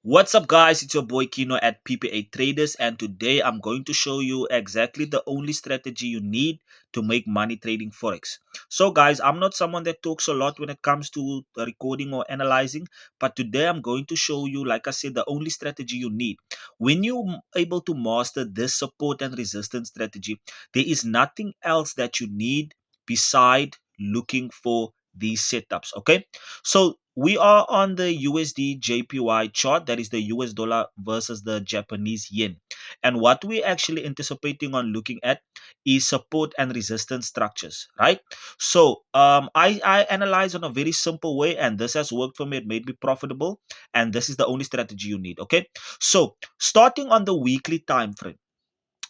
What's up, guys? It's your boy Kino at PPA Traders, and today I'm going to show you exactly the only strategy you need to make money trading Forex. So, guys, I'm not someone that talks a lot when it comes to recording or analyzing, but today I'm going to show you, like I said, the only strategy you need. When you're able to master this support and resistance strategy, there is nothing else that you need beside looking for these setups. Okay, so we are on the USD JPY chart, that is the US dollar versus the Japanese yen. And what we're actually anticipating on looking at is support and resistance structures, right? So I analyze on a very simple way, and this has worked for me. It made me profitable, and this is the only strategy you need. Okay, so starting on the weekly time frame,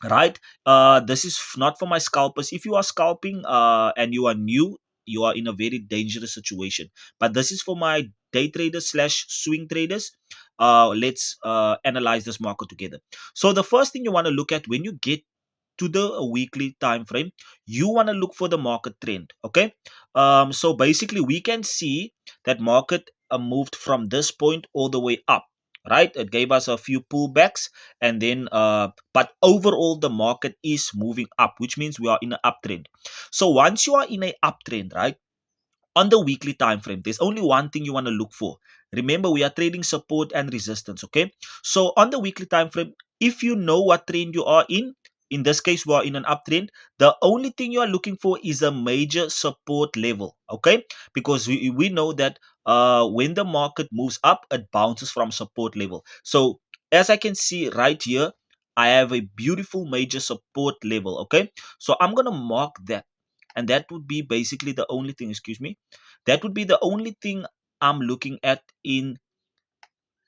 right? This is not for my scalpers. If you are scalping and you are new, you are in a very dangerous situation, but this is for my day traders slash swing traders. Let's analyze this market together. So the first thing you want to look at when you get to the weekly time frame, you want to look for the market trend. Okay, so basically we can see that market moved from this point all the way up, right? It gave us a few pullbacks, and then but overall the market is moving up, which means we are in an uptrend. So once you are in a uptrend, right, on the weekly time frame, there's only one thing you want to look for. Remember, we are trading support and resistance. Okay, so on the weekly time frame, if you know what trend you are in this case we are in an uptrend, the only thing you are looking for is a major support level. Okay, because we know that when the market moves up, it bounces from support level. So as I can see right here, I have a beautiful major support level. Okay, so I'm gonna mark that, and that would be basically the only thing, excuse me, that would be the only thing I'm looking at in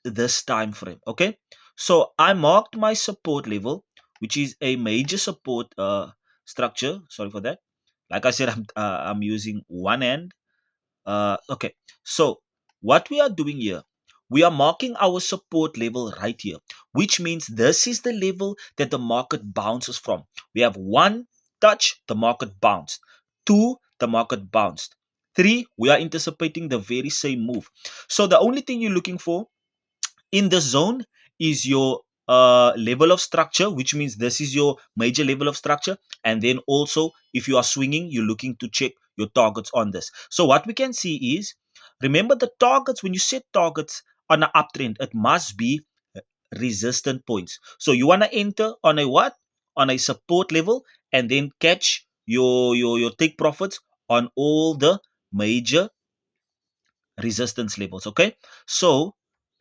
this time frame. Okay, so I marked my support level, which is a major support structure. Sorry for that. Like I said, I'm using one hand. Okay, so what we are doing here, we are marking our support level right here, which means this is the level that the market bounces from. We have one touch, the market bounced. Two, the market bounced. Three, we are anticipating the very same move. So the only thing you're looking for in the zone is your level of structure, which means this is your major level of structure. And then also, if you are swinging, you're looking to check your targets on this. So what we can see is, remember the targets, when you set targets on an uptrend, it must be resistant points. So you want to enter on a what? On a support level, and then catch your take profits on all the major resistance levels. Okay, so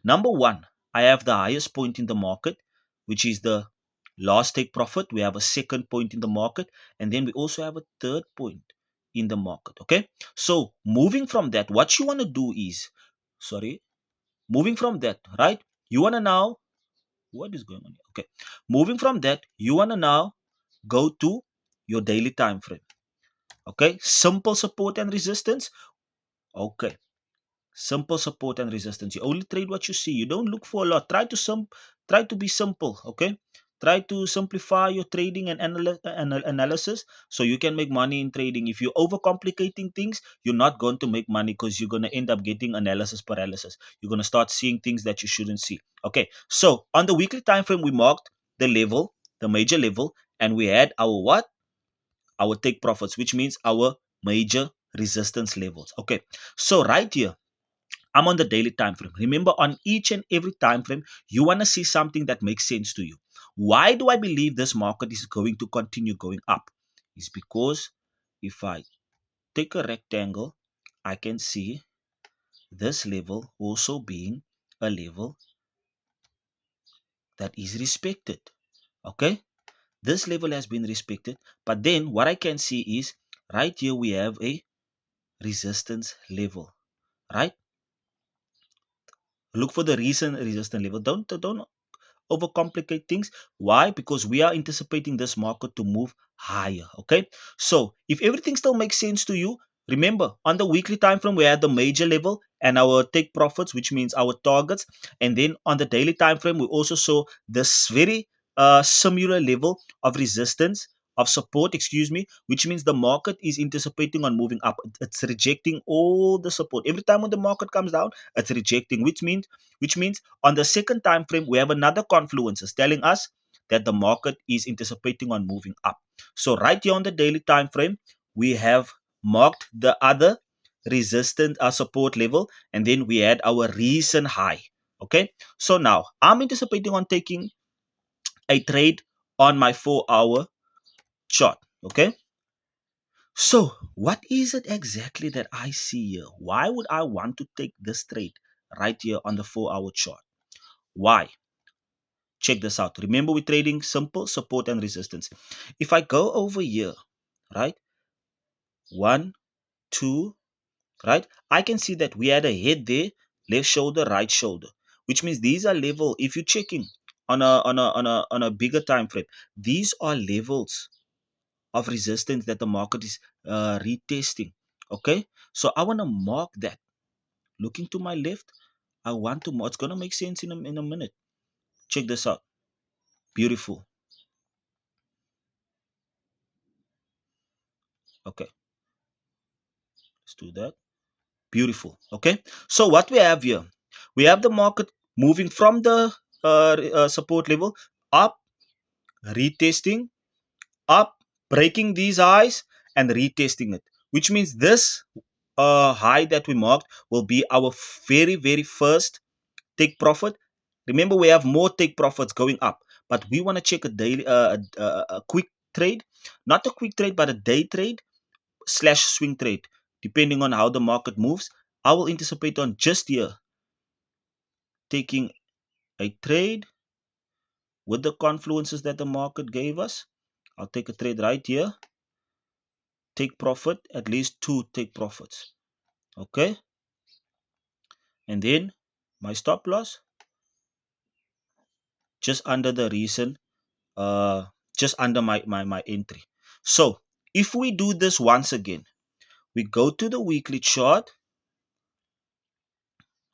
number one, I have the highest point in the market, which is the last take profit. We have a second point in the market, and then we also have a third point in the market. Okay, so moving from that, what you want to do is, sorry, moving from that, right, you want to now, what is going on here? Okay, moving from that, you want to now go to your daily time frame. Okay, simple support and resistance. Okay, simple support and resistance. You only trade what you see. You don't look for a lot. Try to be simple. Okay, try to simplify your trading and analysis, so you can make money in trading. If you're overcomplicating things, you're not going to make money, because you're going to end up getting analysis paralysis. You're going to start seeing things that you shouldn't see. Okay, so on the weekly time frame, we marked the level, the major level, and we had our what? Our take profits, which means our major resistance levels. Okay, so right here I'm on the daily time frame. Remember, on each and every time frame, you want to see something that makes sense to you. Why do I believe this market is going to continue going up? Is because if I take a rectangle, I can see this level also being a level that is respected. Okay, this level has been respected, but then what I can see is right here we have a resistance level, right? Look for the recent resistance level. Don't overcomplicate things. Why? Because we are anticipating this market to move higher. Okay, so if everything still makes sense to you, remember, on the weekly time frame we had the major level and our take profits, which means our targets. And then on the daily time frame we also saw this very similar level of resistance of support, excuse me, which means the market is anticipating on moving up. It's rejecting all the support. Every time when the market comes down, it's rejecting, which means on the second time frame we have another confluence telling us that the market is anticipating on moving up. So right here on the daily time frame, we have marked the other resistance support level, and then we had our recent high. Okay, so now I'm anticipating on taking a trade on my 4 hour chart. Okay, so what is it exactly that I see here? Why would I want to take this trade right here on the 4 hour chart? Why? Check this out. Remember, we're trading simple support and resistance. If I go over here, right, one, two, right, I can see that we had a head there, left shoulder, right shoulder, which means these are level. If you're checking on a bigger time frame, these are levels of resistance that the market is retesting. Okay, so I want to mark that. Looking to my left, I want to mark. It's gonna make sense in a minute. Check this out. Beautiful. Okay, let's do that. Beautiful. Okay, so what we have here, we have the market moving from the support level up, retesting, up, breaking these highs, and retesting it, which means this high that we marked will be our very first take profit. Remember, we have more take profits going up, but we want to check a daily, a quick trade, not a quick trade, but a day trade slash swing trade, depending on how the market moves. I will anticipate on just here taking a trade with the confluences that the market gave us. I'll take a trade right here, take profit, at least two take profits. Okay, and then my stop loss just under the recent, uh, just under my entry. So if we do this once again, we go to the weekly chart,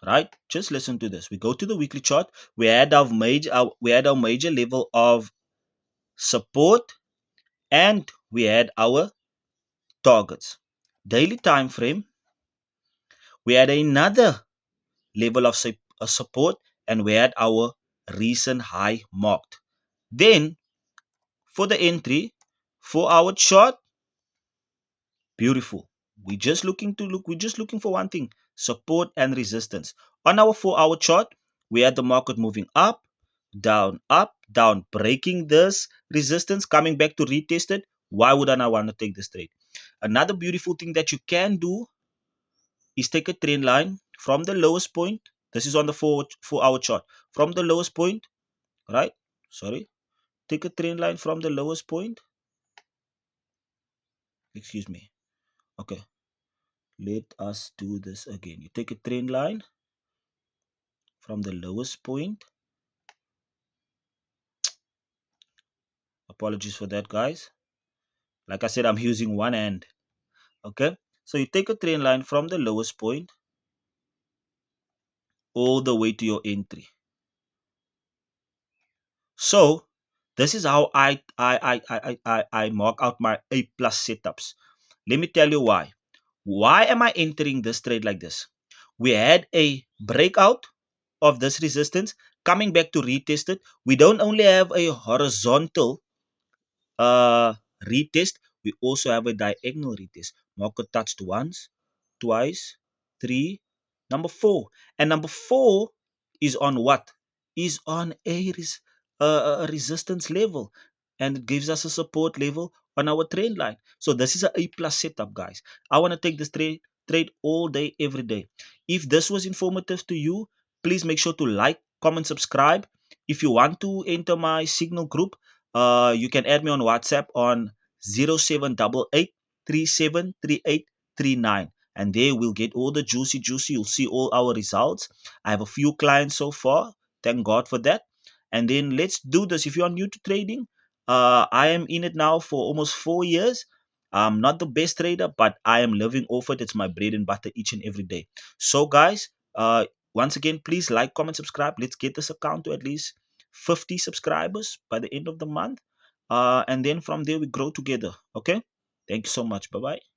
right? Just listen to this. We go to the weekly chart. We had our major level of support, and we had our targets. Daily time frame, we had another level of support, and we had our recent high marked. Then for the entry, 4 hour chart, beautiful. We're just looking for one thing: support and resistance. On our 4 hour chart, we had the market moving up, down, breaking this resistance, coming back to retest it. Why would I not want to take this trade? Another beautiful thing that you can do is take a trend line from the lowest point. This is on the 4 hour chart. From the lowest point, right? Sorry. Take a trend line from the lowest point. Excuse me. Okay. Let us do this again. You take a trend line from the lowest point. Apologies for that, guys. Like I said, I'm using one hand. Okay. So you take a trend line from the lowest point all the way to your entry. So this is how I mark out my A plus setups. Let me tell you why. Why am I entering this trade like this? We had a breakout of this resistance coming back to retest it. We don't only have a horizontal uh, retest, we also have a diagonal retest. Market touched once, twice, three, number four. And number four is on what? Is on a resistance level. And it gives us a support level on our trend line. So this is a A plus setup, guys. I want to take this trade all day, every day. If this was informative to you, please make sure to like, comment, subscribe. If you want to enter my signal group, you can add me on WhatsApp on 0788 373839, and there we'll get all the juicy. You'll see all our results. I have a few clients so far. Thank God for that. And then let's do this. If you are new to trading, I am in it now for almost 4 years. I'm not the best trader, but I am living off it. It's my bread and butter each and every day. So, guys, once again, please like, comment, subscribe. Let's get this account to at least 50 subscribers by the end of the month. and then from there we grow together. Okay, thank you so much. Bye bye.